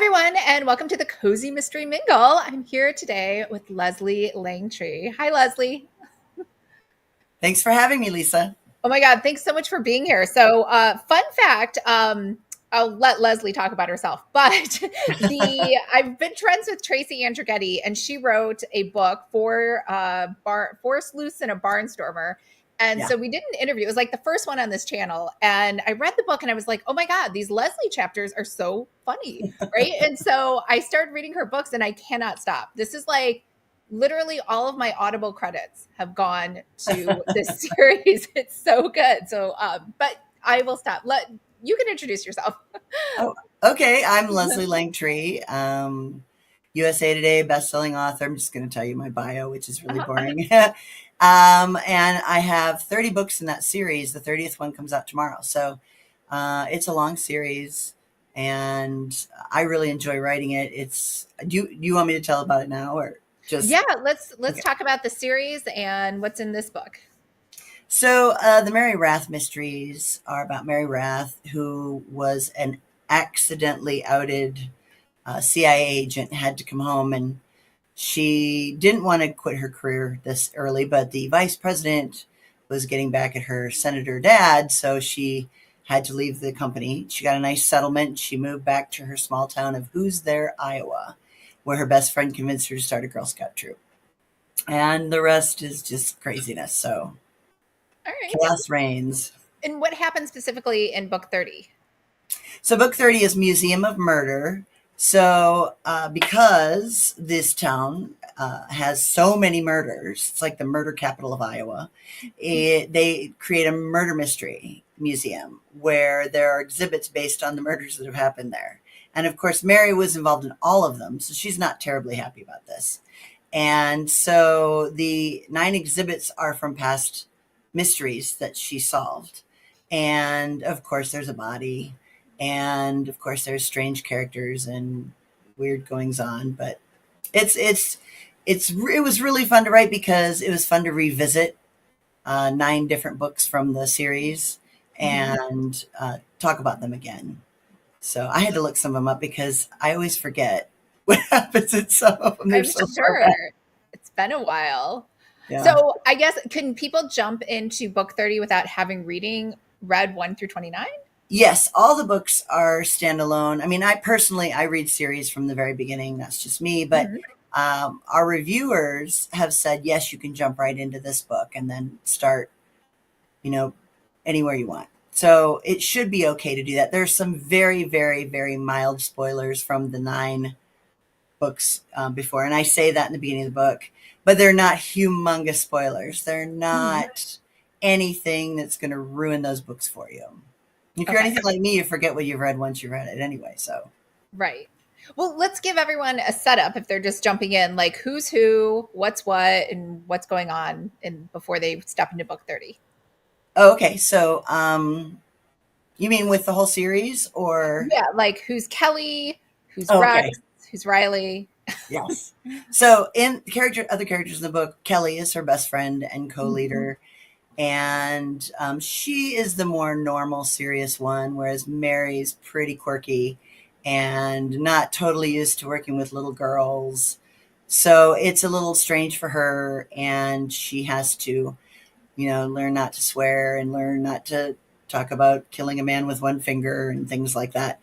everyone, and welcome to the Cozy Mystery Mingle. I'm here today with Leslie Langtry. Hi, Leslie. Thanks for having me, Lisa. Oh my God, thanks so much for being here. So, fun fact, I'll let Leslie talk about herself, but I've been friends with Tracy Andrighetti, and she wrote a book for four sleuths and a barnstormer. And so we did an interview. It was like the first one on this channel. And I read the book and I was like, oh my God, these Leslie chapters are so funny. Right. And so I started reading her books and I cannot stop. This is like literally all of my Audible credits have gone to this series. It's so good. So, but I will stop. You can introduce yourself. Oh, okay. I'm Leslie Langtry, USA Today bestselling author. I'm just going to tell you my bio, which is really boring. And I have 30 books in that series. The 30th one comes out tomorrow. So it's a long series and I really enjoy writing it. Do you want me to tell about it now or just? Yeah, let's talk about the series and what's in this book. So the Merry Wrath mysteries are about Merry Wrath, who was an accidentally outed CIA agent, had to come home, and she didn't want to quit her career this early, but the vice president was getting back at her senator dad, so she had to leave the company. She got a nice settlement. She moved back to her small town of Who's There, Iowa, where her best friend convinced her to start a Girl Scout troop. And the rest is just craziness, so... All right. Chaos reigns. And what happens specifically in book 30? So book 30 is Museum of Murder. So because this town has so many murders, it's like the murder capital of Iowa, they create a murder mystery museum where there are exhibits based on the murders that have happened there. And of course, Mary was involved in all of them, so she's not terribly happy about this. And so the 9 exhibits are from past mysteries that she solved. And of course there's a body, and of course there's strange characters and weird goings on, but it was really fun to write because it was fun to revisit 9 different books from the series and talk about them again. So I had to look some of them up because I always forget what happens in some of them. I'm sure it's been a while. Yeah. So I guess, can people jump into book 30 without having read 1 through 29? Yes, all the books are standalone. I mean, I read series from the very beginning. That's just me. But our reviewers have said, yes, you can jump right into this book and then start, anywhere you want. So it should be okay to do that. There's some very, very, very mild spoilers from the 9 books before. And I say that in the beginning of the book. But they're not humongous spoilers. They're not anything that's going to ruin those books for you. If you're anything like me, you forget what you've read once you read it anyway. So, right. Well, let's give everyone a setup if they're just jumping in, like who's who, what's what, and what's going on before they step into book 30. Oh, okay. So, you mean with the whole series, or? Yeah, like who's Kelly, who's Rex, who's Riley. Yes. So in other characters in the book, Kelly is her best friend and co-leader. And she is the more normal, serious one, whereas Mary's pretty quirky and not totally used to working with little girls. So it's a little strange for her, and she has to, learn not to swear and learn not to talk about killing a man with one finger and things like that.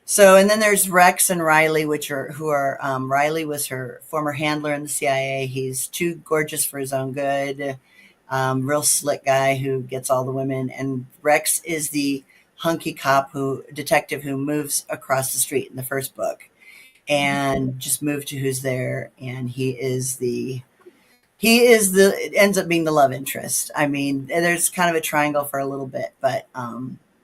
So, and then there's Rex and Riley, Riley was her former handler in the CIA. He's too gorgeous for his own good. Real slick guy who gets all the women. And Rex is the hunky detective who moves across the street in the first book and just moved to Who's There. And it ends up being the love interest. I mean, there's kind of a triangle for a little bit, but,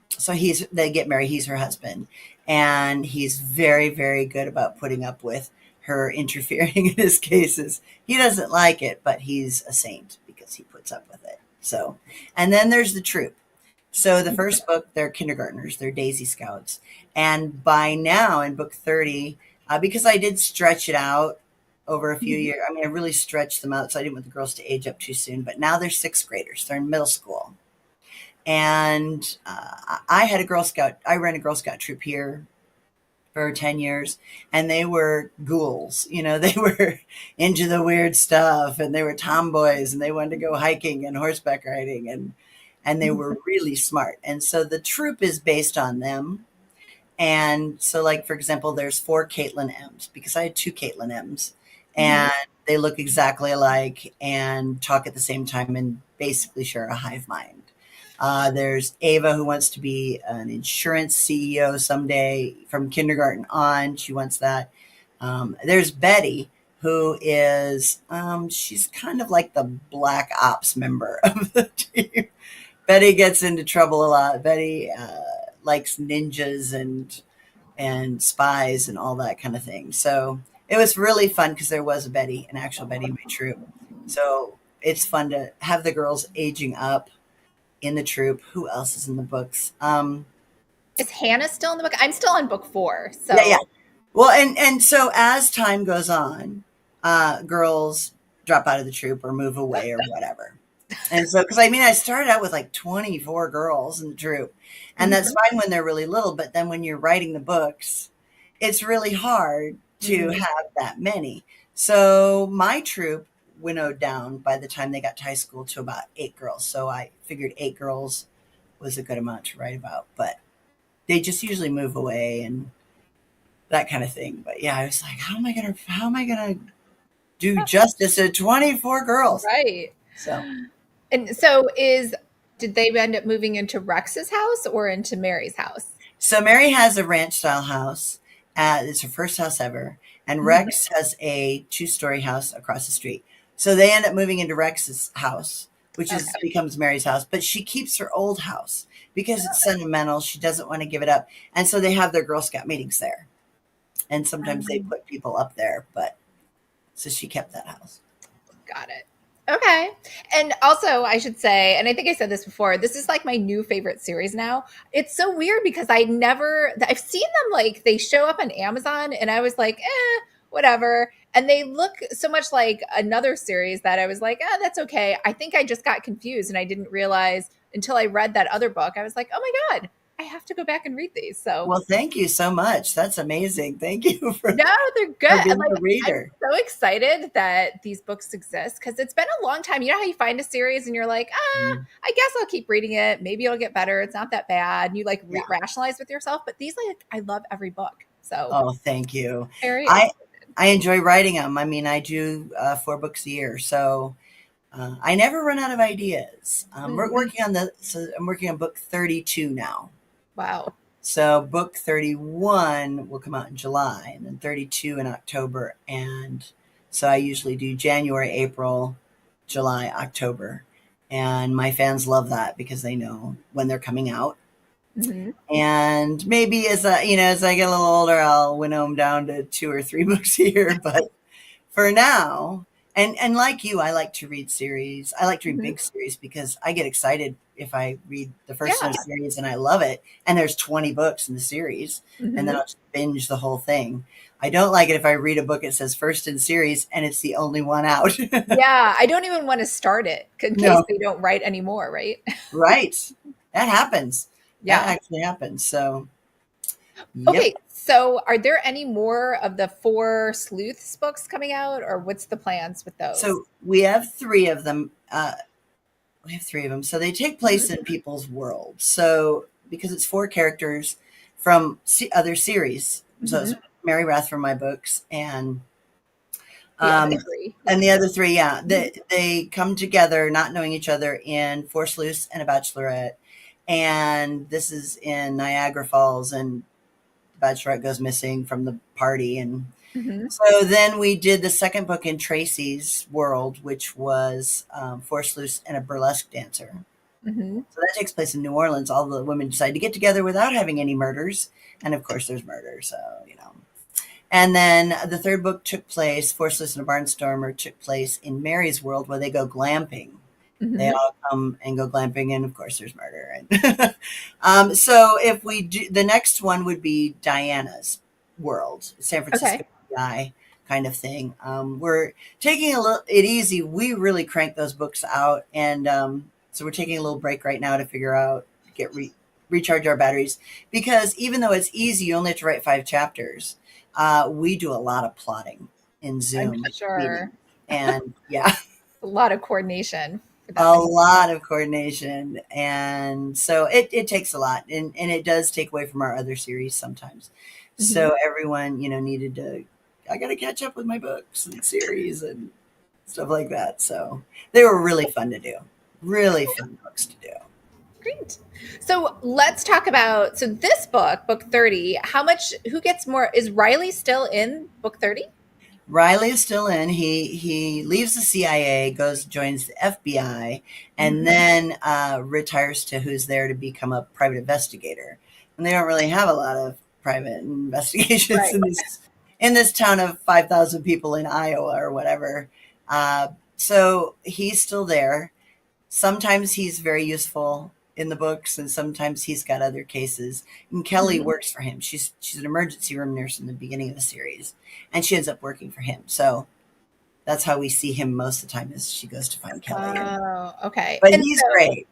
so they get married. He's her husband. And he's very, very good about putting up with her interfering in his cases. He doesn't like it, but he's a saint because he puts up with it. So, and then there's the troop. So the first book, they're kindergartners, they're Daisy Scouts. And by now in book 30, because I did stretch it out over a few years, I mean, I really stretched them out, so I didn't want the girls to age up too soon. But now they're 6th graders. They're in middle school. And I ran a Girl Scout troop here for 10 years, and they were ghouls. They were into the weird stuff, and they were tomboys, and they wanted to go hiking and horseback riding, and they were really smart. And so the troop is based on them. And so, like, for example, there's 4 Caitlin M's, because I had 2 Caitlin M's, and they look exactly alike and talk at the same time and basically share a hive mind. There's Ava, who wants to be an insurance CEO someday from kindergarten on. She wants that. There's Betty, who is, she's kind of like the black ops member of the team. Betty gets into trouble a lot. Betty likes ninjas and spies and all that kind of thing. So it was really fun because there was an actual Betty in my troop. So it's fun to have the girls aging up in the troop. Who else is in the books? Is Hannah still in the book? I'm still on book 4. So yeah. Well, and so as time goes on, girls drop out of the troop or move away or whatever. And so, because I started out with like 24 girls in the troop, and that's fine when they're really little, but then when you're writing the books, it's really hard to have that many. So my troop winnowed down by the time they got to high school to about 8 girls. So I figured 8 girls was a good amount to write about, but they just usually move away and that kind of thing. But yeah, I was like, how am I gonna do justice to 24 girls? Right. So. And so did they end up moving into Rex's house or into Mary's house? So Mary has a ranch style house. It's her first house ever. And Rex has a 2-story house across the street. So they end up moving into Rex's house, which becomes Mary's house. But she keeps her old house because it's sentimental. She doesn't want to give it up. And so they have their Girl Scout meetings there. And sometimes they put people up there. But so she kept that house. Got it. Okay. And also, I should say, and I think I said this before, this is like my new favorite series now. It's so weird because I've seen them, like, they show up on Amazon and I was like, whatever. And they look so much like another series that I was like, that's okay. I think I just got confused and I didn't realize until I read that other book. I was like, oh my God, I have to go back and read these. So, well, thank you so much. That's amazing. Thank you for they're good. being a reader. I'm so excited that these books exist because it's been a long time. You know how you find a series and you're like, I guess I'll keep reading it. Maybe it'll get better. It's not that bad. And you rationalize with yourself. But these, I love every book. So, thank you. I enjoy writing them. I do 4 books a year, so I never run out of ideas. We're working on I'm working on book 32 now. Wow. So book 31 will come out in July and then 32 in October. And so I usually do January, April, July, October. And my fans love that because they know when they're coming out. And maybe as I get a little older, I'll winnow them down to 2 or 3 books a year. But for now, and like you, I like to read series. I like to read big series because I get excited if I read the first in a series and I love it. And there's 20 books in the series, and then I'll just binge the whole thing. I don't like it if I read a book that says first in series and it's the only one out. Yeah, I don't even want to start it in case they don't write anymore, right? Right. That happens. Yeah. That actually happens. So, okay. So are there any more of the 4 Sleuths books coming out, or what's the plans with those? So we have 3 of them. So they take place in people's worlds. So because it's 4 characters from other series. So it's Merry Wrath from my books and the other 3. Yeah. They come together not knowing each other in 4 Sleuths and a Bachelorette. And this is in Niagara Falls, and the Bachelorette goes missing from the party. And so then we did the second book in Tracy's world, which was 4 Sleuths and a burlesque dancer. So that takes place in New Orleans. All the women decide to get together without having any murders. And of course there's murder. So, And then the third book took place, 4 Sleuths and a Barnstormer, took place in Mary's world where they go glamping. They all come and go glamping, and of course there's murder. And so if we do, the next one would be Diana's world, San Francisco guy kind of thing. We're taking it easy. We really crank those books out, and so we're taking a little break right now to figure out, get recharge our batteries, because even though it's easy, you only have to write 5 chapters. We do a lot of plotting in I'm Zoom meetings, sure and yeah, a lot of coordination for that a many. lot of coordination, and so it takes a lot, and it does take away from our other series sometimes. Mhm. So everyone, needed to. I got to catch up with my books and series and stuff like that. So they were really fun to do. Really fun books to do. Great. So let's talk about this book 30. Who gets more? Is Riley still in book 30? Riley is still in. He leaves the CIA, joins the FBI, and then retires to who's there to become a private investigator. And they don't really have a lot of private investigations Right. in this town of 5,000 people in Iowa or whatever. So he's still there. Sometimes he's very useful in the books, and sometimes he's got other cases. And Kelly works for him. She's an emergency room nurse in the beginning of the series, and she ends up working for him. So that's how we see him most of the time, is she goes to find Kelly. Oh, okay. But And he's great.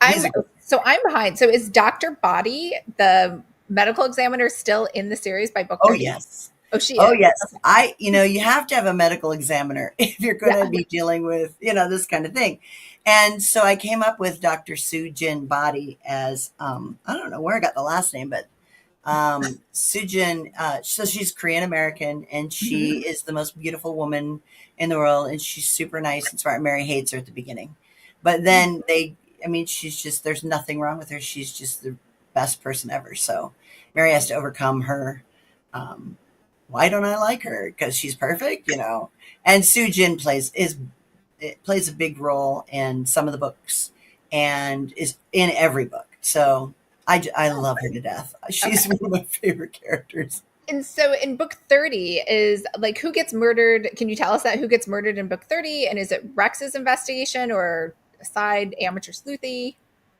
I'm behind. So is Dr. Body, the medical examiner, still in the series by book 30? Oh, yes. Oh, she Oh, is. yes. Okay. You have to have a medical examiner if you're going to be dealing with, this kind of thing. And so I came up with Dr. Sujin Body as, I don't know where I got the last name, but Sujin, so she's Korean American, and she is the most beautiful woman in the world, and she's super nice and smart. Mary hates her at the beginning. But then she's just, there's nothing wrong with her. She's just the best person ever. So Mary has to overcome her, why don't I like her? Because she's perfect, And Sujin plays a big role in some of the books and is in every book. So I love her to death. She's one of my favorite characters. And so in book 30 is like, who gets murdered? Can you tell us who gets murdered in book 30? And is it Rex's investigation or a side amateur sleuthy?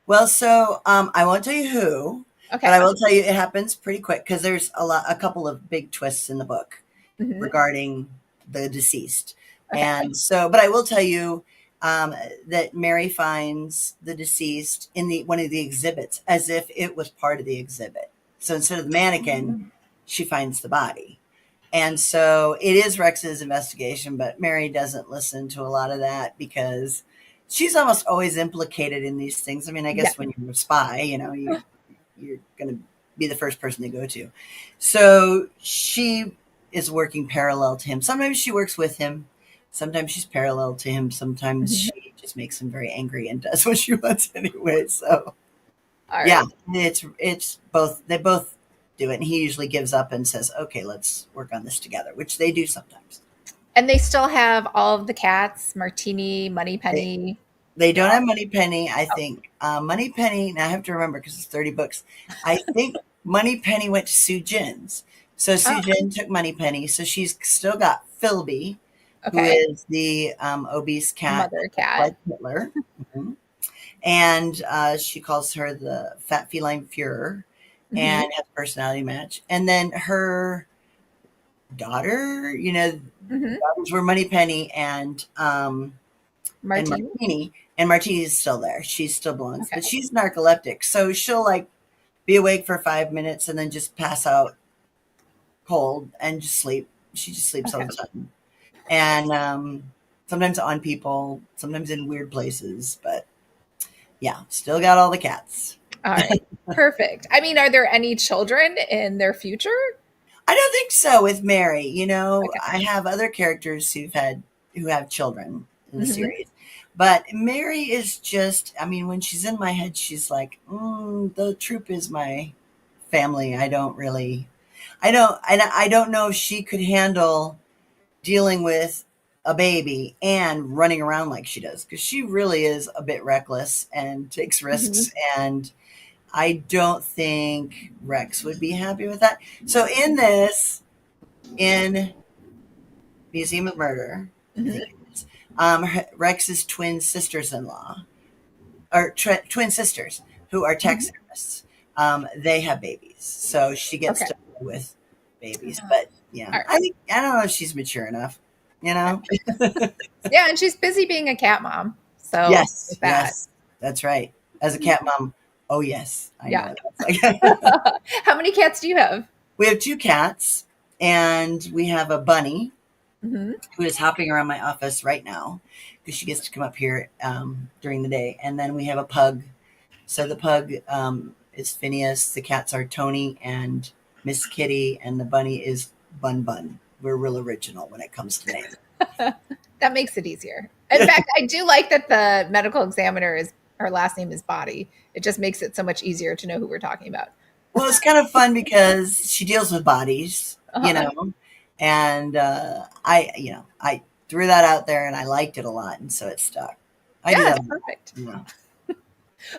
Well, so I won't tell you who, Okay. but I will tell you it happens pretty quick, because there's a couple of big twists in the book regarding the deceased. Okay. And so, but I will tell you that Mary finds the deceased in one of the exhibits, as if it was part of the exhibit. So instead of the mannequin, she finds the body. And so it is Rex's investigation, but Mary doesn't listen to a lot of that, because she's almost always implicated in these things. I mean, I guess when you're a spy, you're going to be the first person to go to. So she is working parallel to him. Sometimes she works with him. Sometimes she's parallel to him. Sometimes she just makes him very angry and does what she wants anyway. So yeah, it's both. They both do it. And he usually gives up and says, okay, let's work on this together, which they do sometimes. And they still have all of the cats, Martini, Moneypenny. They don't have Moneypenny, I think. Moneypenny, now I have to remember because it's 30 books. I think Moneypenny went to Sujin's. So Sujin took Moneypenny. So she's still got Philby, who is the obese cat, mother cat, like Hitler. And she calls her the fat feline Fuhrer, and has a personality match. And then her daughter, daughters were Moneypenny and Martini. And Martini is still there. She still belongs, but she's narcoleptic. So she'll be awake for 5 minutes and then just pass out cold and just sleep. She just sleeps all the time. And sometimes on people, sometimes in weird places, but yeah, still got all the cats. All right. Perfect. I mean, are there any children in their future? I don't think so with Mary. I have other characters who have children in the series. But Mary is just, when she's in my head, she's like, the troop is my family. I don't know if she could handle dealing with a baby and running around like she does, because she really is a bit reckless and takes risks. And I don't think Rex would be happy with that. So in Museum of Murder, Rex's twin sisters-in-law, or twin sisters, who are taxidermists, they have babies, so she gets to play with babies. But yeah, I don't know if she's mature enough, Yeah, and she's busy being a cat mom. So yes, that's right. As a cat mom Oh, yes. I Yeah. know. Like, How many cats do you have? we have 2 cats, and we have a bunny Mm-hmm. who is hopping around my office right now because she gets to come up here during the day. And then we have a pug. So the pug is Phineas. The cats are Tony and Miss Kitty, and the bunny is Bun Bun. We're real original when it comes to names. That makes it easier. In fact, I do like that the medical examiner is her last name is Body. It just makes it so much easier to know who we're talking about. Well, it's kind of fun because she deals with bodies, Uh-huh. and I threw that out there and I liked it a lot, and so it stuck. I Yeah, do that. that's perfect. Yeah.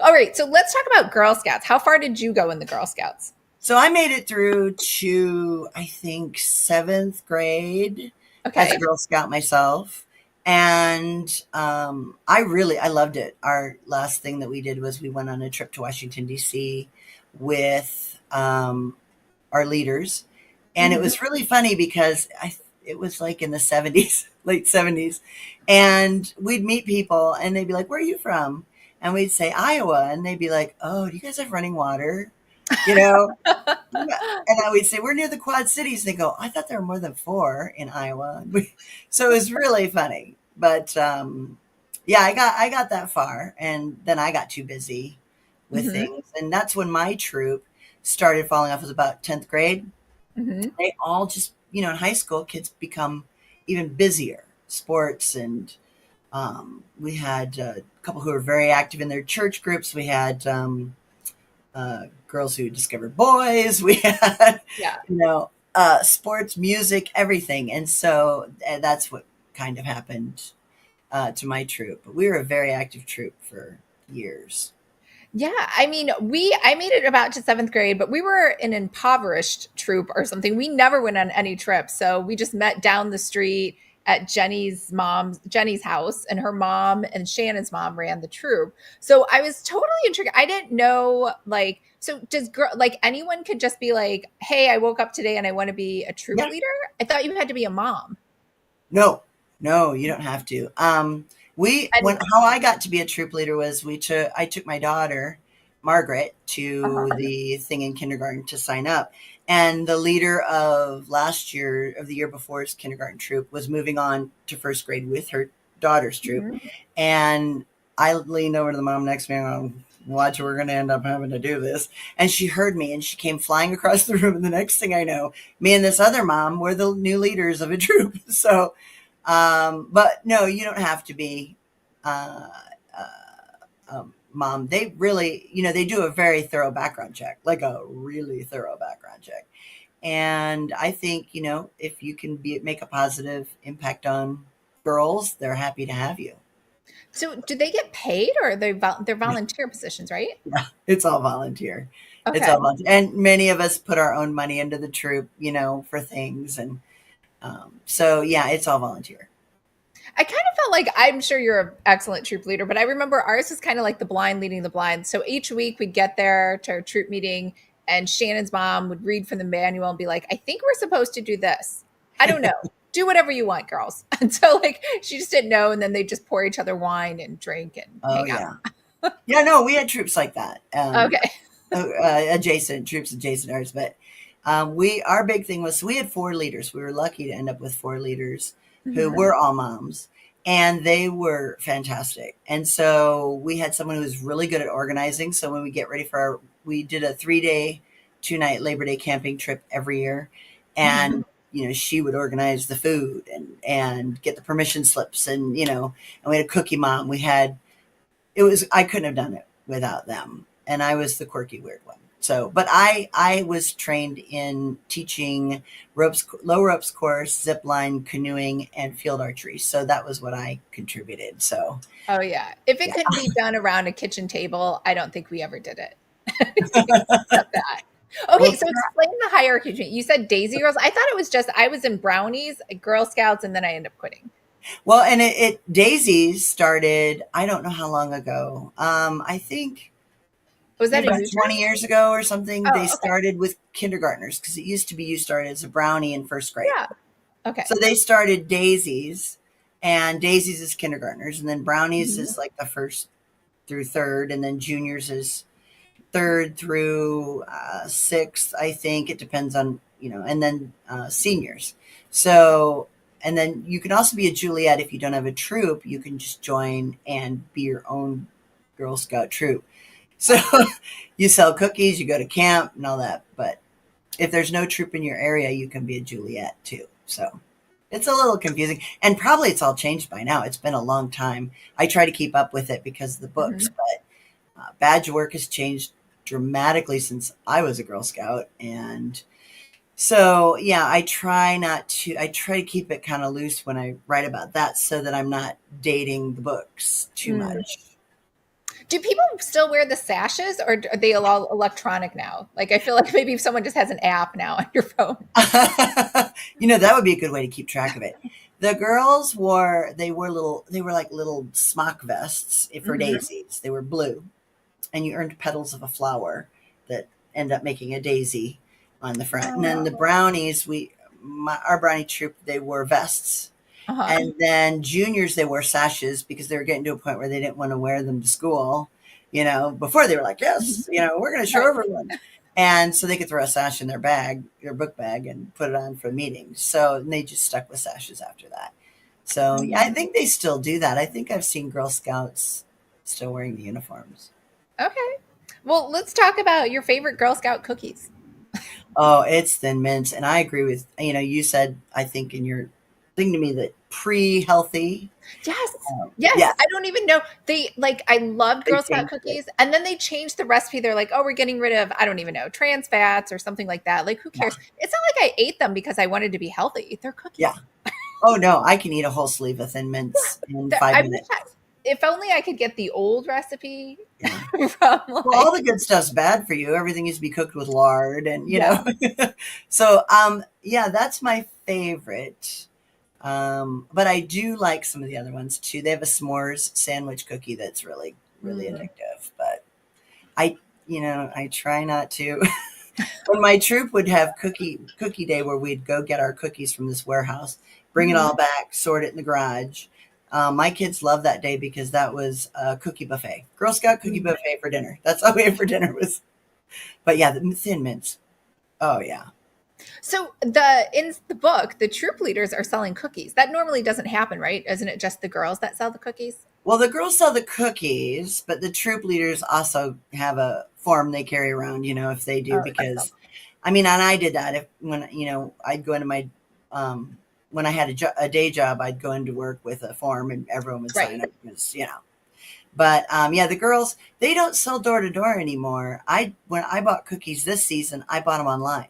All right, so let's talk about Girl Scouts. How far did you go in the Girl Scouts? So I made it through to, I think, 7th grade as Okay. a Girl Scout myself. And I loved it. Our last thing that we did was we went on a trip to Washington, D.C. with our leaders. And it Mhm. was really funny because it was like in the 70s, late 70s. And we'd meet people and they'd be like, "Where are you from?" And we'd say, "Iowa." And they'd be like, "Oh, do you guys have running water?" You know? Yeah. And I would say, "We're near the Quad Cities." And they go, "I thought there were more than 4 in Iowa." So it was really funny. But yeah, I got that far, and then I got too busy with Mhm. things. And that's when my troop started falling off. It was about 10th grade. Mhm. They all just, in high school, kids become even busier. Sports, and we had a couple who were very active in their church groups. We had girls who discovered boys. We had, Yeah. sports, music, everything. And so that's what kind of happened to my troop. But we were a very active troop for years. Yeah, I mean, I made it about to 7th grade, but we were an impoverished troop or something. We never went on any trips. So we just met down the street at Jenny's house, and her mom and Shannon's mom ran the troop. So I was totally intrigued. I didn't know, like, so does like anyone could just be like, "Hey, I woke up today and I want to be a troop Yeah. leader?" I thought you had to be a mom. No, no, you don't have to. And How I got to be a troop leader was I took my daughter, Margaret, to uh-huh. the thing in kindergarten to sign up. And the leader of the year before's kindergarten troop was moving on to 1st grade with her daughter's troop. Mhm. And I leaned over to the mom next to me and I'm, "Watch, we're going to end up having to do this." And she heard me and she came flying across the room. And the next thing I know, me and this other mom were the new leaders of a troop. So, but no, you don't have to be, uh, mom. They really, they do a very thorough background check, like a really thorough background check. And I think, if you can make a positive impact on girls, they're happy to have you. So do they get paid, or are they're volunteer positions, right? Yeah, it's all volunteer. It's Okay. all volunteer. And many of us put our own money into the troop, for things. And so, yeah, it's all volunteer. I kind of felt like I'm sure you're an excellent troop leader, but I remember ours was kind of like the blind leading the blind. So each week we'd get there to our troop meeting, and Shannon's mom would read from the manual and be like, "I think we're supposed to do this. I don't know. Do whatever you want, girls." And so, like, she just didn't know. And then they just pour each other wine and drink and Oh, hang out. yeah. Yeah, no, we had troops like that. Okay. Adjacent troops adjacent ours, but our big thing was we had 4 leaders. We were lucky to end up with 4 leaders who Hmm. were all moms, and they were fantastic. And so we had someone who was really good at organizing. So when we get ready we did a 3-day, 2-night Labor Day camping trip every year, Hmm. and she would organize the food and get the permission slips, and we had a cookie mom. I couldn't have done it without them. And I was the quirky, weird one. So, but I was trained in teaching low ropes course, zip line, canoeing, and field archery. So that was what I contributed. So, Oh, yeah. If it yeah. couldn't be done around a kitchen table, I don't think we ever did it. Except that. Okay, Well, so explain the hierarchy to me. You said Daisy Girls. I thought it was just I was in Brownies, Girl Scouts, and then I ended up quitting. and Daisies started, I don't know how long ago. I think Was that maybe a about new 20 term? years ago or something. They Oh, okay. started with kindergartners because it used to be you started as a brownie in 1st grade. Yeah. So Okay. they started Daisies, and Daisies is kindergartners, and then Brownies Mhm. is like the 1st through 3rd, and then juniors is third through sixth, I think. It depends on, and then seniors. So, and then you can also be a Juliette if you don't have a troop. You can just join and be your own Girl Scout troop. So you sell cookies, you go to camp and all that. But if there's no troop in your area, you can be a Juliette too. So it's a little confusing. And probably it's all changed by now. It's been a long time. I try to keep up with it because of the books, but badge work has changed dramatically since I was a Girl Scout. And so, yeah, I try to keep it kind of loose when I write about that so that I'm not dating the books too much. Do people still wear the sashes, or are they all electronic now? Like, I feel like maybe if someone just has an app now on your phone. That would be a good way to keep track of it. The girls wore like little smock vests for daisies. They were blue, and you earned petals of a flower that end up making a daisy on the front. And then the brownies, our brownie troop, they wore vests. And then juniors, they wore sashes because they were getting to a point where they didn't want to wear them to school. Before they were like, yes, we're going to show everyone. And so they could throw a sash in their book bag, and put it on for meetings. So they just stuck with sashes after that. So yeah, I think they still do that. I think I've seen Girl Scouts still wearing the uniforms. Okay. Well, let's talk about your favorite Girl Scout cookies. Oh, it's Thin Mints. And I agree with, you said, I think in your thing to me that pre-healthy. Yes. Yes. I don't even know. I loved Girl Scout cookies. And then they changed the recipe. They're like, oh, we're getting rid of, I don't even know, trans fats or something like that. Like, who cares? Yeah. It's not like I ate them because I wanted to be healthy. They're cookies. Yeah. Oh, no, I can eat a whole sleeve of Thin Mints in 5 minutes. If only I could get the old recipe. Well, all the good stuff's bad for you. Everything needs to be cooked with lard and, know. So, that's my favorite. But I do like some of the other ones too. They have a s'mores sandwich cookie that's really, really addictive. But I try not to. When my troop would have cookie day where we'd go get our cookies from this warehouse, bring it all back, sort it in the garage. My kids love that day because that was a cookie buffet, Girl Scout cookie buffet for dinner. That's all we had for dinner was. But yeah, the Thin Mints. Oh yeah. So in the book, the troop leaders are selling cookies. That normally doesn't happen, right? Isn't it just the girls that sell the cookies? Well, the girls sell the cookies, but the troop leaders also have a form they carry around, if they do, because and I did that when I'd go into my, when I had a day job, I'd go into work with a form and everyone would sign up because, But the girls, they don't sell door to door anymore. When I bought cookies this season, I bought them online.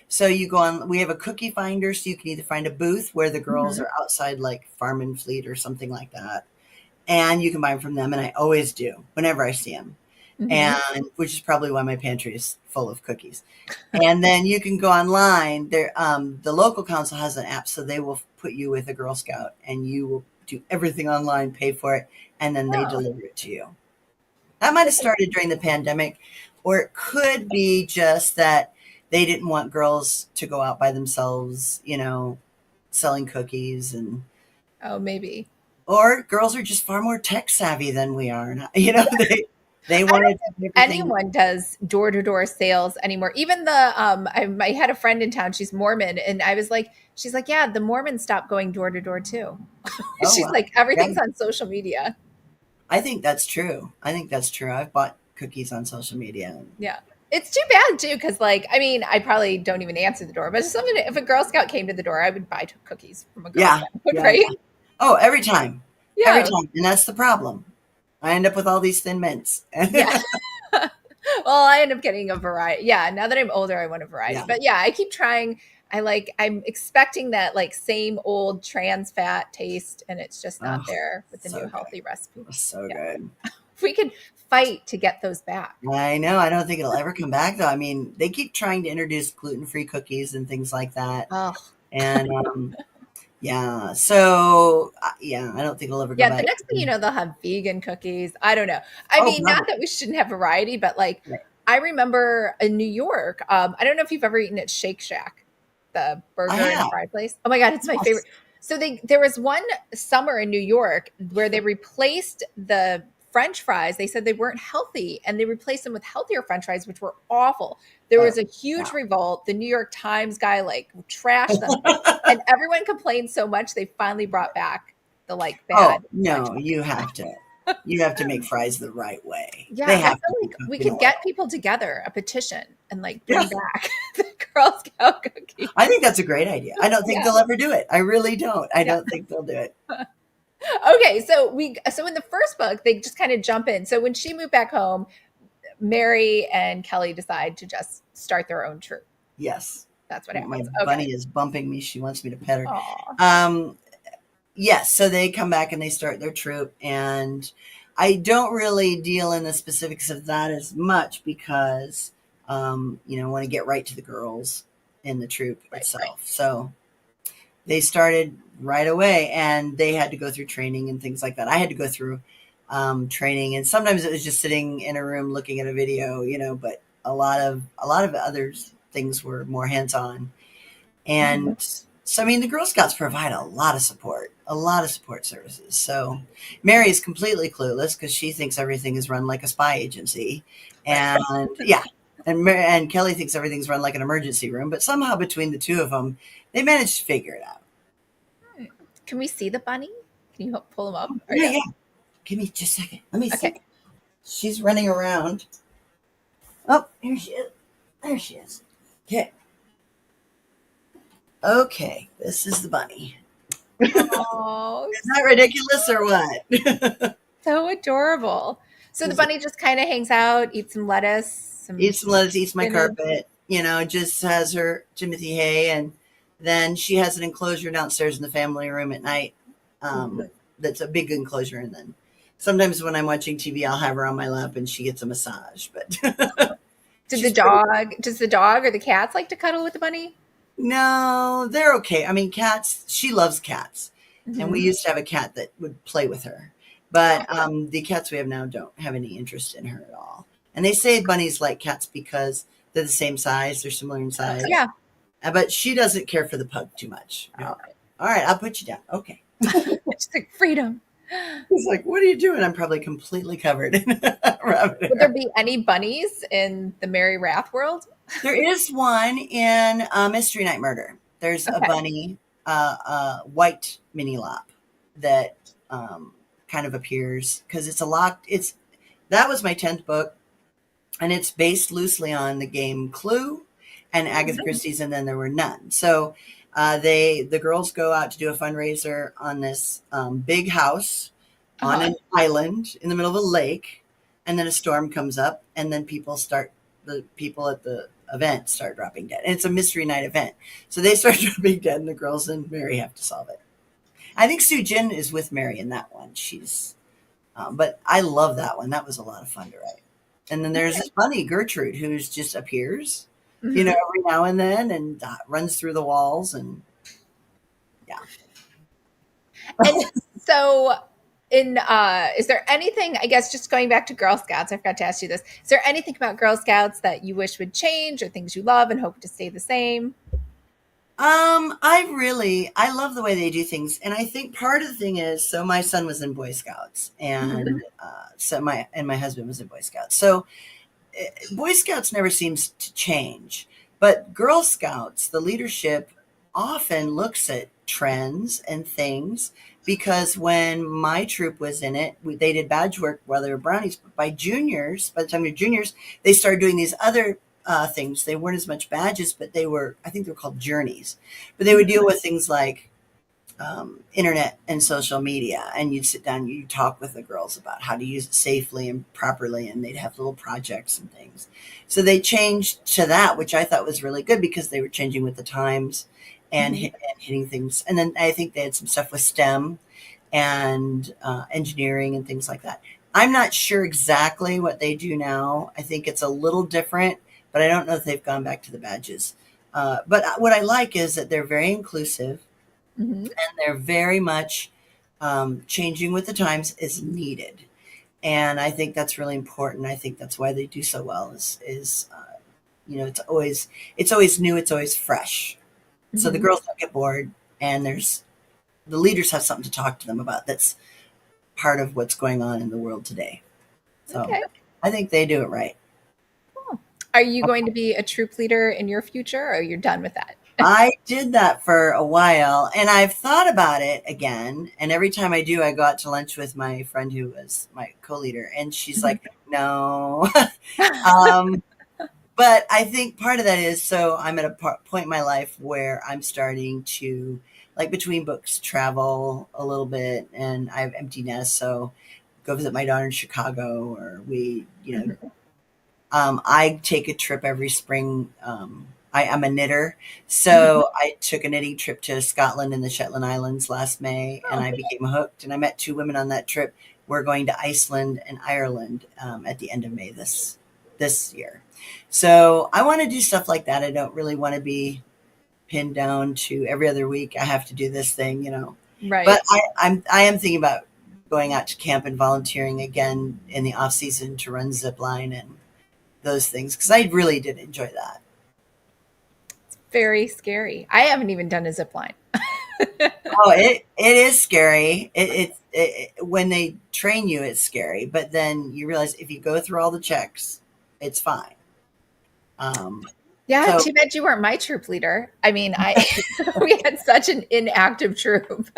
So you go on, we have a cookie finder, so you can either find a booth where the girls are outside, like Farm and Fleet or something like that. And you can buy them from them. And I always do whenever I see them. And which is probably why my pantry is full of cookies. And then you can go online there. The local council has an app, so they will put you with a Girl Scout and you will do everything online, pay for it. And then they deliver it to you. That might've started during the pandemic, or it could be just that they didn't want girls to go out by themselves, selling cookies and. Oh, maybe. Or girls are just far more tech savvy than we are. They wanted anyone does door-to-door sales anymore. Even I had a friend in town, she's Mormon, and she's like, yeah, the Mormons stopped going door-to-door too. She's like, everything's on social media. I think that's true. I've bought cookies on social media. Yeah. It's too bad too, because I probably don't even answer the door, but if a Girl Scout came to the door, I would buy cookies from a Girl Scout, right? Oh, every time. Yeah. Every time. And that's the problem. I end up with all these Thin Mints. Yeah. Well, I end up getting a variety. Yeah. Now that I'm older, I want a variety. Yeah. But yeah, I keep trying. I'm expecting that same old trans fat taste, and it's just not there with the new healthy recipe. So good. If we could fight to get those back. I know. I don't think it'll ever come back though. They keep trying to introduce gluten-free cookies and things like that. Oh. And yeah. So I don't think it'll ever go back. Yeah, the next thing you know, they'll have vegan cookies. I don't know. Not that we shouldn't have variety, but I remember in New York, I don't know if you've ever eaten at Shake Shack, the burger and fry place. Oh my God, it's my favorite. So there was one summer in New York where they replaced the French fries. They said they weren't healthy, and they replaced them with healthier French fries, which were awful. There was a huge revolt. The New York Times guy like trashed them, and everyone complained so much they finally brought back the like bad. Oh no, you have to make fries the right way. Yeah, They I have feel to like we could get people together, a petition, and like bring Yeah. back the Girl Scout cookie. I think that's a great idea. I don't think they'll ever do it. I really don't. I don't think they'll do it. Okay, so in the first book, they just kind of jump in. So when she moved back home, Mary and Kelly decide to just start their own troop. Yes. That's what happens. My bunny is bumping me. She wants me to pet her. Aw. Yes, so they come back and they start their troop, and I don't really deal in the specifics of that as much because, I want to get right to the girls in the troop itself. Right. So they started right away, and they had to go through training and things like that. I had to go through training, and sometimes it was just sitting in a room looking at a video, but a lot of other things were more hands-on. And so, I mean, the Girl Scouts provide a lot of support services. So Mary is completely clueless because she thinks everything is run like a spy agency. And and Kelly thinks everything's run like an emergency room. But somehow between the two of them, they managed to figure it out. Can we see the bunny? Can you pull him up? Yeah. Give me just a second. Let me see. She's running around. Oh, here she is. There she is. Okay, this is the bunny. Oh, is that ridiculous or what? So adorable. So the bunny just kind of hangs out, eats some lettuce. Eats my carpet. Just has her Timothy hay, and then she has an enclosure downstairs in the family room at night. That's a big enclosure, and then sometimes when I'm watching TV, I'll have her on my lap, and she gets a massage. But does the dog or the cats like to cuddle with the bunny? No, they're okay. I mean, cats, she loves cats. And we used to have a cat that would play with her. But the cats we have now don't have any interest in her at all. And they say bunnies like cats because they're the same size. They're similar in size. Yeah. But she doesn't care for the pug too much. All right, I'll put you down. Okay. It's like freedom. He's like, what are you doing? I'm probably completely covered in rabbit hair. Would there be any bunnies in the Merry Wrath world? There is one in Mystery Night Murder. There's a bunny, white mini lop that kind of appears because it's a locked. That was my 10th book, and it's based loosely on the game Clue and Agatha Christie's, and then there were none. So the girls go out to do a fundraiser on this big house on an island in the middle of a lake, and then a storm comes up, and then the people at the event start dropping dead. And it's a mystery night event. So they start dropping dead, and the girls and Mary have to solve it. I think Sue Jin is with Mary in that one. She's, but I love that one. That was a lot of fun to write. And then there's this bunny, Gertrude, who just appears, every now and then and runs through the walls. And And so is there anything, I guess, just going back to Girl Scouts, I forgot to ask you this. Is there anything about Girl Scouts that you wish would change or things you love and hope to stay the same? I love the way they do things. And I think part of the thing is, so my son was in Boy Scouts and my husband was in Boy Scouts. So Boy Scouts never seems to change, but Girl Scouts, the leadership often looks at trends and things. Because when my troop was in it, they did badge work while they were Brownies. But by the time you're juniors, they started doing these other things. They weren't as much badges, but I think they were called journeys. But they would deal with things like internet and social media. And you'd sit down, you'd talk with the girls about how to use it safely and properly. And they'd have little projects and things. So they changed to that, which I thought was really good because they were changing with the times. And hitting things. And then I think they had some stuff with STEM and engineering and things like that. I'm not sure exactly what they do now. I think it's a little different, but I don't know if they've gone back to the badges. But what I like is that they're very inclusive and they're very much changing with the times as needed. And I think that's really important. I think that's why they do so well is it's always new. It's always fresh. So the girls don't get bored, and the leaders have something to talk to them about that's part of what's going on in the world today. So Okay. I think they do it right. Are you going to be a troop leader in your future, or you're done with that? I did that for a while, and I've thought about it again. And every time I do, I go out to lunch with my friend who was my co-leader, and she's like, "No." But I think part of that is, so I'm at a point in my life where I'm starting to, like, between books, travel a little bit, and I have empty nest, so go visit my daughter in Chicago, or we, I take a trip every spring. I'm a knitter, so I took a knitting trip to Scotland and the Shetland Islands last May, and I became hooked. And I met 2 women on that trip. We're going to Iceland and Ireland at the end of May this year. So I want to do stuff like that. I don't really want to be pinned down to every other week I have to do this thing, Right. But I am thinking about going out to camp and volunteering again in the off season to run zip line and those things, because I really did enjoy that. It's very scary. I haven't even done a zip line. Oh, it is scary. When they train you, it's scary, but then you realize if you go through all the checks, it's fine. Yeah, too bad you weren't my troop leader. I mean, we had such an inactive troop.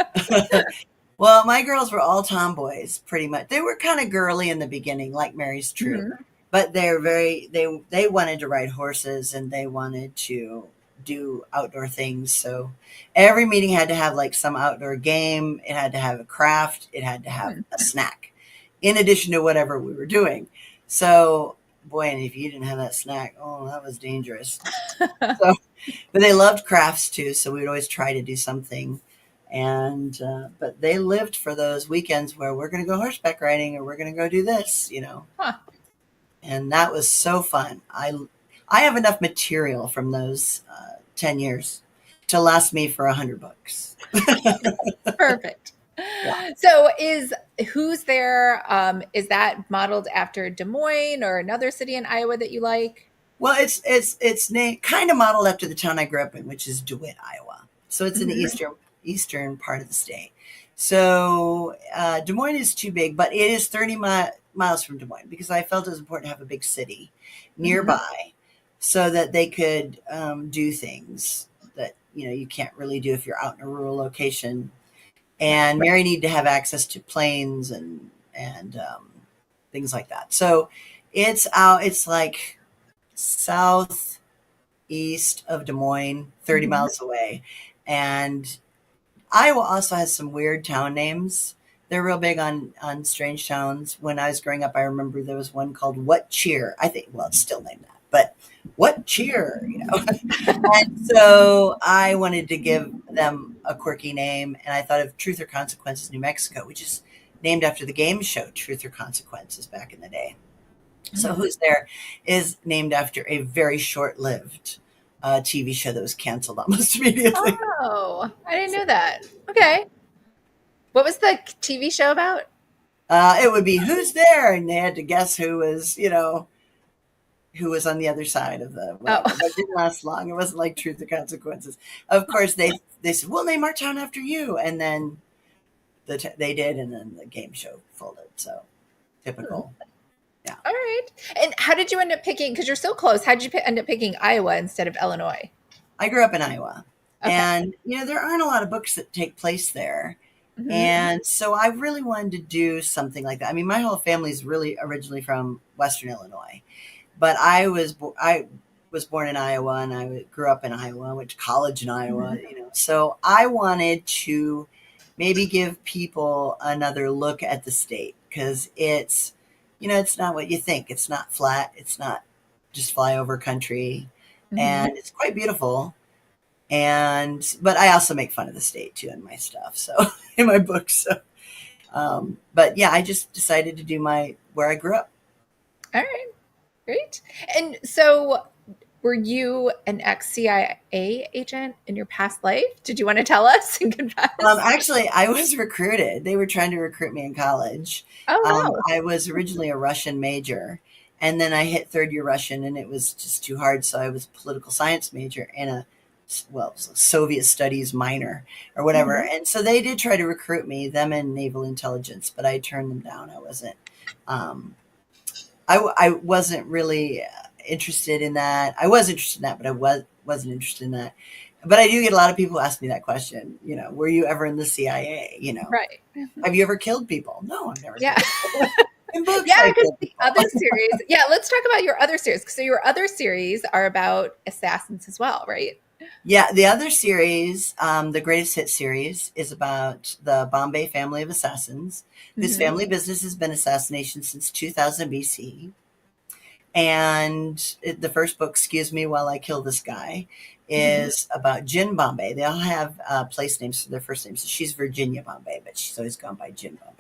Well, my girls were all tomboys, pretty much. They were kind of girly in the beginning, like Mary's troop, but they wanted to ride horses and they wanted to do outdoor things. So every meeting had to have like some outdoor game. It had to have a craft. It had to have a snack in addition to whatever we were doing. So boy, and if you didn't have that snack, oh, that was dangerous. But they loved crafts too. So we'd always try to do something. And, but they lived for those weekends where we're going to go horseback riding or we're going to go do this, and that was so fun. I have enough material from those 10 years to last me for 100 books. Perfect. Yeah. So who's there? Is that modeled after Des Moines or another city in Iowa that you like? Well, it's kind of modeled after the town I grew up in, which is DeWitt, Iowa. So it's in the eastern part of the state. So Des Moines is too big, but it is 30 miles from Des Moines because I felt it was important to have a big city nearby so that they could do things that you can't really do if you're out in a rural location. And Mary needed to have access to planes and things like that. So it's like southeast of Des Moines, 30 miles away. And Iowa also has some weird town names. They're real big on strange towns. When I was growing up, I remember there was one called What Cheer. I think, well, it's still named that, but What Cheer, And so I wanted to give them a quirky name, and I thought of Truth or Consequences, New Mexico, which is named after the game show Truth or Consequences back in the day. So Who's There is named after a very short-lived TV show that was canceled almost immediately. Oh, I didn't know that. Okay. What was the TV show about? It would be Who's There? And they had to guess who was, who was on the other side of the whatever. But it didn't last long. It wasn't like Truth or Consequences. Of course, they said, we'll name our town after you. And then they did, and then the game show folded. So typical. Yeah. All right. And how did you end up picking, because you're so close, how did you end up picking Iowa instead of Illinois? I grew up in Iowa. Okay. And, there aren't a lot of books that take place there. And so I really wanted to do something like that. I mean, my whole family is really originally from Western Illinois. But I was born in Iowa, and I grew up in Iowa. I went to college in Iowa, So I wanted to maybe give people another look at the state because it's, it's not what you think. It's not flat. It's not just flyover country, and it's quite beautiful. But I also make fun of the state too in my stuff. So in my books. So, but yeah, I just decided to do where I grew up. All right. Great. And so were you an ex-CIA agent in your past life? Did you want to tell us and confess? Actually, I was recruited. They were trying to recruit me in college. Oh, wow. I was originally a Russian major, and then I hit third year Russian, and it was just too hard. So I was a political science major and a Soviet studies minor or whatever. And so they did try to recruit me, them and naval intelligence, but I turned them down. I wasn't, I wasn't really interested in that. I was interested in that, but wasn't interested in that. But I do get a lot of people ask me that question, were you ever in the CIA? Right. Have you ever killed people? No, I've never Yeah. killed people. In books, Yeah, I because killed the people. other series, yeah, let's talk about your other series. So your other series are about assassins as well, right? Yeah, the other series, the Greatest Hit series, is about the Bombay family of assassins, whose family business has been assassination since 2000 BC. And the first book, Excuse Me While I Kill This Guy, is about Jin Bombay. They all have place names for their first names. So she's Virginia Bombay, but she's always gone by Jin Bombay.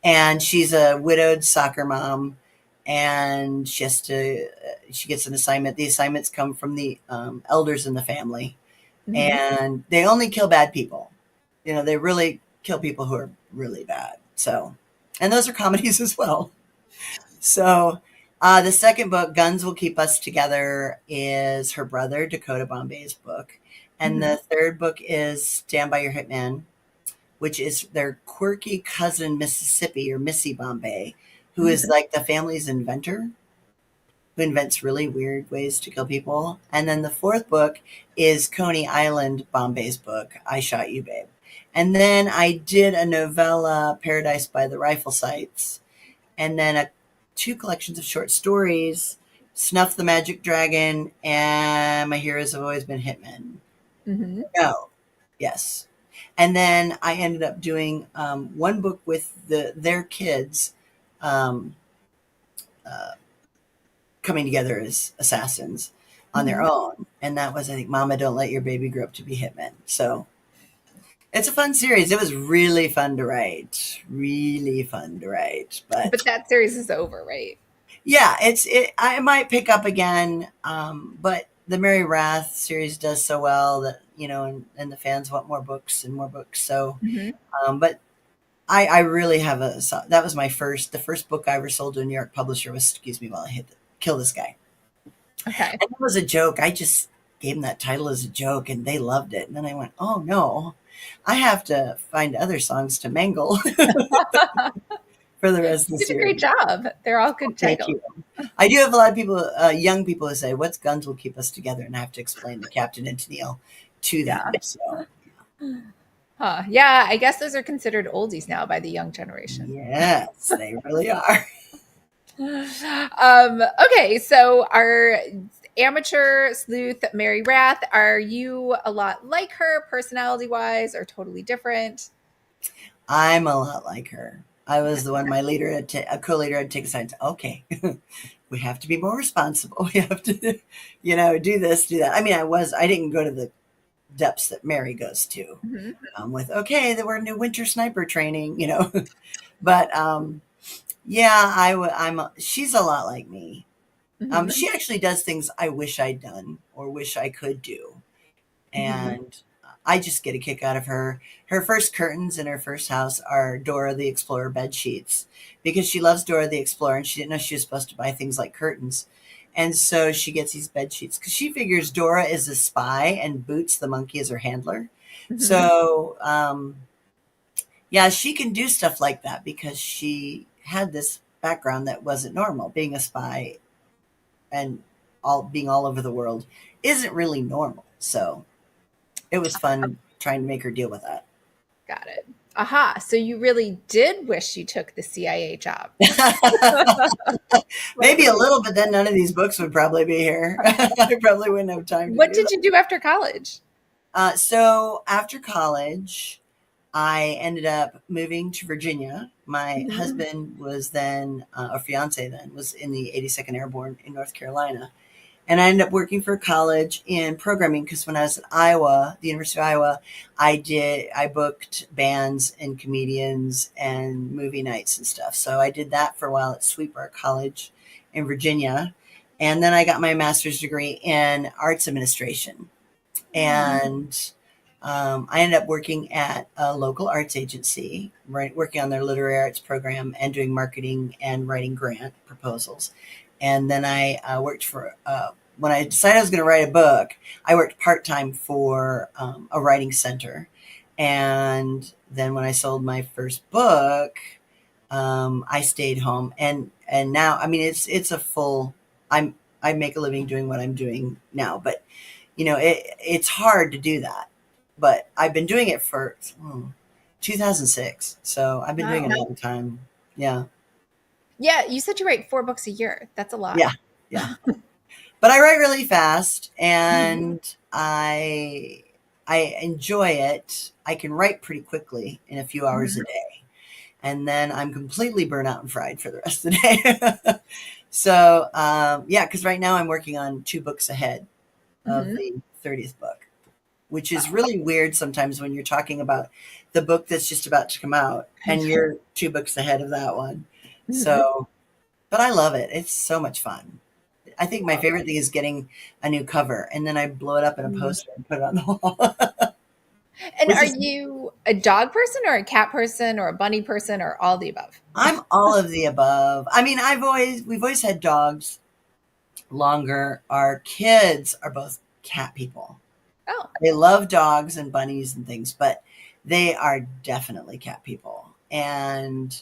And she's a widowed soccer mom, and she gets an assignment. The assignments come from the elders in the family, and they only kill bad people. They really kill people who are really bad. So, and those are comedies as well. So, the second book, Guns Will Keep Us Together, is her brother, Dakota Bombay's book. And the third book is Stand By Your Hitman, which is their quirky cousin, Mississippi, or Missy Bombay, who is like the family's inventor, who invents really weird ways to kill people. And then the fourth book is Coney Island Bombay's book, I Shot You, Babe. And then I did a novella, Paradise by the Rifle Sights, and then two collections of short stories, Snuff the Magic Dragon, and My Heroes Have Always Been Hitmen. No. Yes. And then I ended up doing one book with their kids coming together as assassins on their own. And that was, I think, Mama, Don't Let Your Baby Grow Up to Be Hitmen. So it's a fun series. It was really fun to write. Really fun to write. But that series is over, right? Yeah, I might pick up again. But the Merry Wrath series does so well that, and the fans want more books and more books. So, but I really have that was the first book I ever sold to a New York publisher was Excuse Me While I Kill This Guy. Okay. And it was a joke. I just gave them that title as a joke and they loved it. And then I went, oh no, I have to find other songs to mangle for the rest of the series. You did a great job. They're all good titles. Thank you. I do have a lot of people, young people who say, what's Guns Will Keep Us Together? And I have to explain the Captain and Tennille to them. So. Yeah, I guess those are considered oldies now by the young generation. Yes, they really are. Okay, so our amateur sleuth, Merry Wrath, are you a lot like her personality-wise or totally different? I'm a lot like her. I was the one my leader a co-leader had to take aside. Okay, we have to be more responsible. We have to, do this, do that. I mean, I didn't go to the depths that Mary goes to with, okay, there were new winter sniper training, but yeah, she's a lot like me. She actually does things I wish I'd done or wish I could do. And I just get a kick out of her. Her first curtains in her first house are Dora the Explorer bed sheets because she loves Dora the Explorer and she didn't know she was supposed to buy things like curtains. And so she gets these bed sheets because she figures Dora is a spy and Boots the monkey is her handler. So, yeah, she can do stuff like that because she had this background that wasn't normal. Being a spy and being all over the world isn't really normal. So it was fun trying to make her deal with that. Got it. Aha. So you really did wish you took the CIA job. Maybe a little, but then none of these books would probably be here. I probably wouldn't have time. What did you do after college? So after college, I ended up moving to Virginia. My husband was then, or fiance then, was in the 82nd Airborne in North Carolina. And I ended up working for a college in programming because when I was at Iowa, the University of Iowa, I booked bands and comedians and movie nights and stuff. So I did that for a while at Sweetwater College in Virginia. And then I got my master's degree in arts administration. And I ended up working at a local arts agency, working on their literary arts program and doing marketing and writing grant proposals. And then I worked for when I decided I was going to write a book, I worked part-time for a writing center. And then when I sold my first book, I stayed home, and now, I mean, it's a full, I make a living doing what I'm doing now, but it's hard to do that, but I've been doing it for 2006. So I've been doing it a long time. Yeah. Yeah. You said you write 4 books a year. That's a lot. Yeah. Yeah. But I write really fast, and I enjoy it. I can write pretty quickly in a few hours a day. And then I'm completely burnt out and fried for the rest of the day. So, yeah, because right now I'm working on 2 books ahead of the 30th book, which is really weird sometimes when you're talking about the book that's just about to come out and you're 2 books ahead of that one. So, but I love it. It's so much fun. I think my favorite thing is getting a new cover, and then I blow it up in a poster and put it on the wall. And are you a dog person or a cat person or a bunny person or all the above? I'm all of the above. I mean, we've always had dogs longer. Our kids are both cat people. Oh. They love dogs and bunnies and things, but they are definitely cat people. And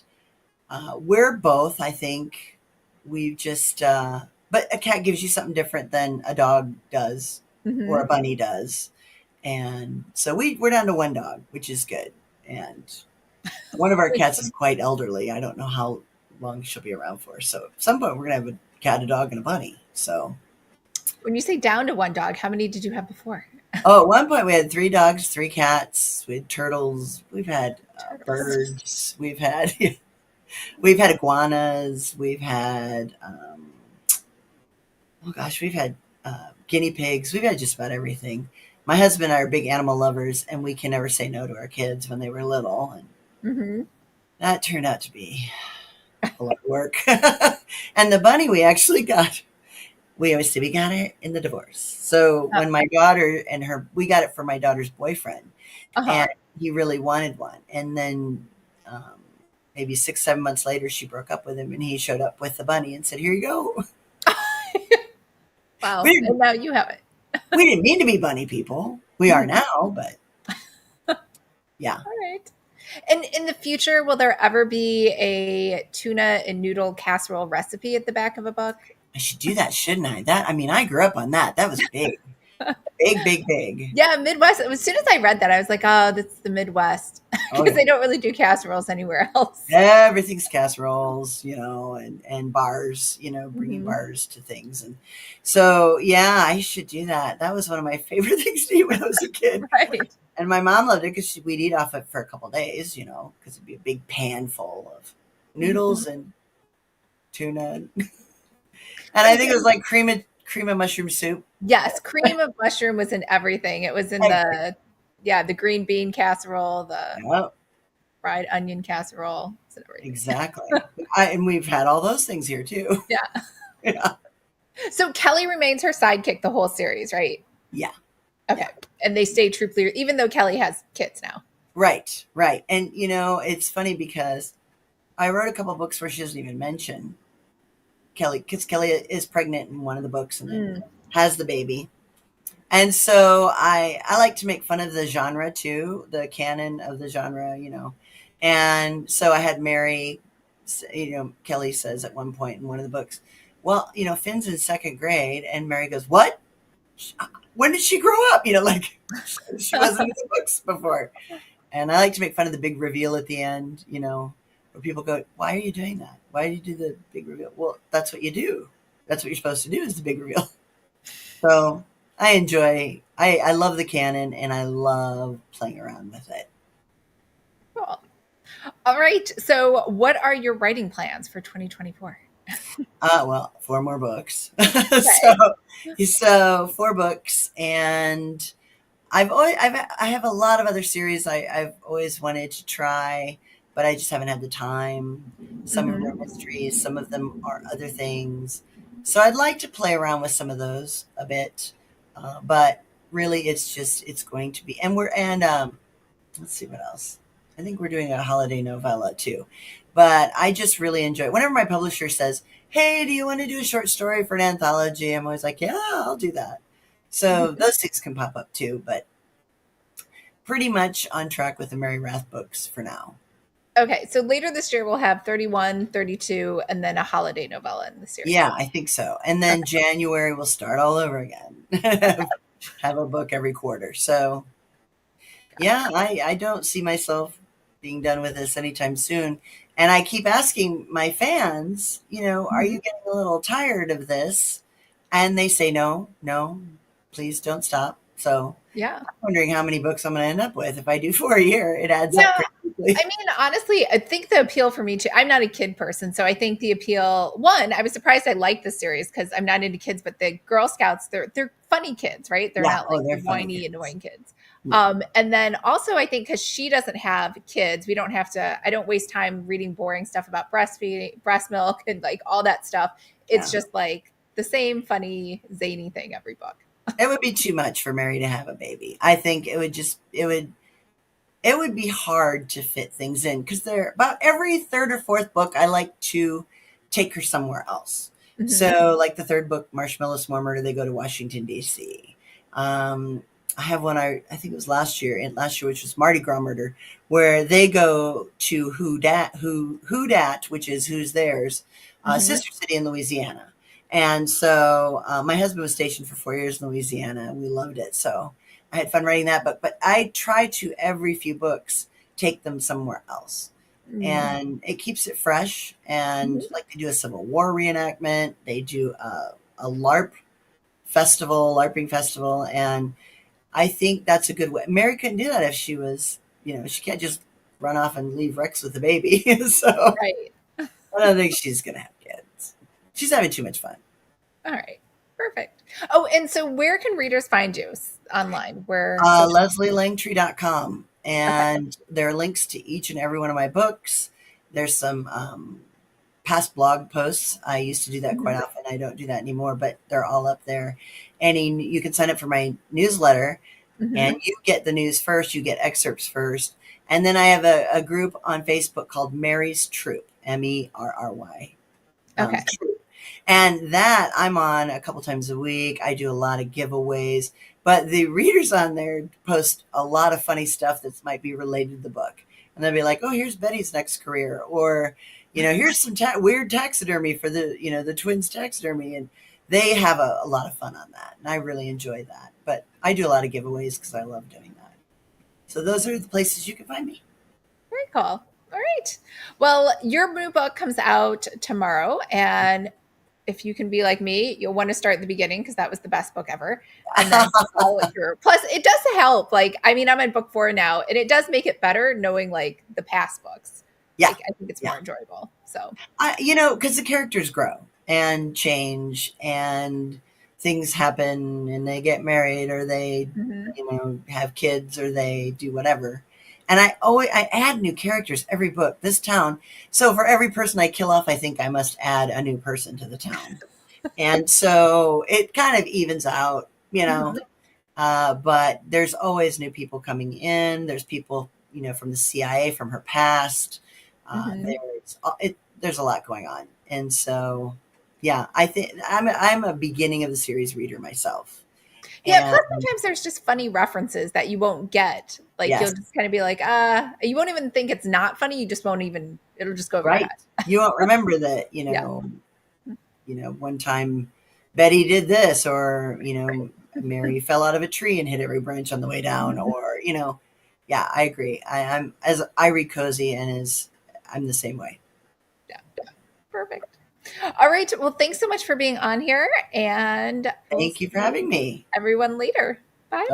we're both, I think. We've just, but a cat gives you something different than a dog does or a bunny does. And so we're down to 1 dog, which is good. And one of our cats is quite elderly. I don't know how long she'll be around for. So at some point we're going to have a cat, a dog, and a bunny. So when you say down to 1 dog, how many did you have before? Oh, at one point we had 3 dogs, 3 cats. We had turtles. We've had birds. We've had iguanas. We've had we've had guinea pigs. We've had just about everything. My husband and I are big animal lovers, and we can never say no to our kids when they were little. And that turned out to be a lot of work. And the bunny we actually got, we always say we got it in the divorce. So when my daughter and we got it for my daughter's boyfriend, and he really wanted one. And then maybe 6-7 months later, she broke up with him, and he showed up with the bunny and said, "Here you go." Wow. And now you have it. We didn't mean to be bunny people. We are now, but yeah. All right. And in the future, will there ever be a tuna and noodle casserole recipe at the back of a book? I should do that, shouldn't I? I grew up on that. That was big. Big. Yeah, Midwest. As soon as I read that, I was like, oh, that's the Midwest. Because they don't really do casseroles anywhere else. Everything's casseroles, and bars, bringing bars to things. And so, yeah, I should do that. That was one of my favorite things to eat when I was a kid. Right. And my mom loved it because we'd eat off it for a couple of days, because it'd be a big pan full of noodles and tuna. And I think it was like cream of mushroom soup. Yes, cream of mushroom was in everything. It was in the green bean casserole, the fried onion casserole. Exactly. And we've had all those things here too. Yeah. Yeah. So Kelly remains her sidekick the whole series, right? Yeah. Okay. Yeah. And they stay true clear, even though Kelly has kids now. Right. And, it's funny because I wrote a couple of books where she doesn't even mention Kelly, because Kelly is pregnant in one of the books and then has the baby. And so I like to make fun of the genre too, the canon of the genre, And so I had Mary, Kelly says at one point in one of the books, well, Finn's in 2nd grade. And Mary goes, what? When did she grow up? She wasn't in the books before. And I like to make fun of the big reveal at the end, where people go, why are you doing that? Why do you do the big reveal? Well, that's what you do. That's what you're supposed to do, is the big reveal. So I love the canon, and I love playing around with it. Cool. All right. So what are your writing plans for 2024? Well, 4 more books. So 4 books, and I have a lot of other series I've always wanted to try, but I just haven't had the time. Some of them are mysteries, some of them are other things. So I'd like to play around with some of those a bit, but really it's going to be, and let's see what else. I think we're doing a holiday novella too, but I just really enjoy it. Whenever my publisher says, hey, do you want to do a short story for an anthology? I'm always like, yeah, I'll do that. So those things can pop up too, but pretty much on track with the Merry Wrath books for now. Okay, so later this year we'll have 31, 32, and then a holiday novella in the series. Yeah, I think so. And then January we'll start all over again. Have a book every quarter. So yeah, I don't see myself being done with this anytime soon. And I keep asking my fans, are you getting a little tired of this? And they say, no, please don't stop. So Yeah. I'm wondering how many books I'm going to end up with. If I do 4 a year, it adds Yeah. up pretty quickly. I mean, honestly, I think the appeal for me too, I'm not a kid person. So I think the appeal, one, I was surprised I liked the series because I'm not into kids, but the Girl Scouts, they're funny kids, right? They're not like they're whiny, annoying kids. Yeah. And then also I think because she doesn't have kids, I don't waste time reading boring stuff about breastfeeding, breast milk, and like all that stuff. It's just like the same funny, zany thing every book. It would be too much for Mary to have a baby. I think it would be hard to fit things in because they're about every third or fourth book. I like to take her somewhere else. Mm-hmm. So like the third book, Marshmallow S'more Murder, they go to Washington, D.C. I have one, I think it was last year, which was Mardi Gras Murder, where they go to Who Dat, which is Who's Theirs, sister city in Louisiana. And so my husband was stationed for 4 years in Louisiana, and we loved it. So I had fun writing that book. But I try to, every few books, take them somewhere else. And it keeps it fresh. And like they do a Civil War reenactment. They do a LARPing festival. And I think that's a good way. Mary couldn't do that if she was, she can't just run off and leave Rex with the baby. So right. I don't think she's going to have kids. She's having too much fun. All right. Perfect. Oh, and so where can readers find you online? Where? LeslieLangtry.com. And there are links to each and every one of my books. There's some past blog posts. I used to do that quite often. I don't do that anymore, but they're all up there. And you can sign up for my newsletter and you get the news first. You get excerpts first. And then I have a group on Facebook called Mary's Troop, Merry. Okay. Troop. And that I'm on a couple times a week. I do a lot of giveaways, but the readers on there post a lot of funny stuff that might be related to the book. And they'll be like, oh, here's Betty's next career. Or, here's some weird taxidermy for the twins taxidermy. And they have a lot of fun on that. And I really enjoy that. But I do a lot of giveaways because I love doing that. So those are the places you can find me. Very cool. All right. Well, your new book comes out tomorrow. And if you can be like me, you'll want to start at the beginning because that was the best book ever. And then follow it through. Plus, it does help. I'm on book 4 now, and it does make it better knowing the past books. Yeah. I think it's more enjoyable. So, because the characters grow and change and things happen and they get married or they, have kids or they do whatever. And I add new characters every book, this town. So for every person I kill off, I think I must add a new person to the town. And so it kind of evens out, but there's always new people coming in. There's people, from the CIA, from her past. There's a lot going on. And so, yeah, I think I'm a beginning of the series reader myself. Yeah, plus sometimes there's just funny references that you won't get. You'll just kind of be like, you won't even think it's not funny. You just won't even, it'll just go over your head. You won't remember that, one time Betty did this or, Mary fell out of a tree and hit every branch on the way down or, yeah, I agree. I read Cozy and I'm the same way. Yeah. Perfect. All right. Well, thanks so much for being on here. And thank you for having me. Everyone later. Bye.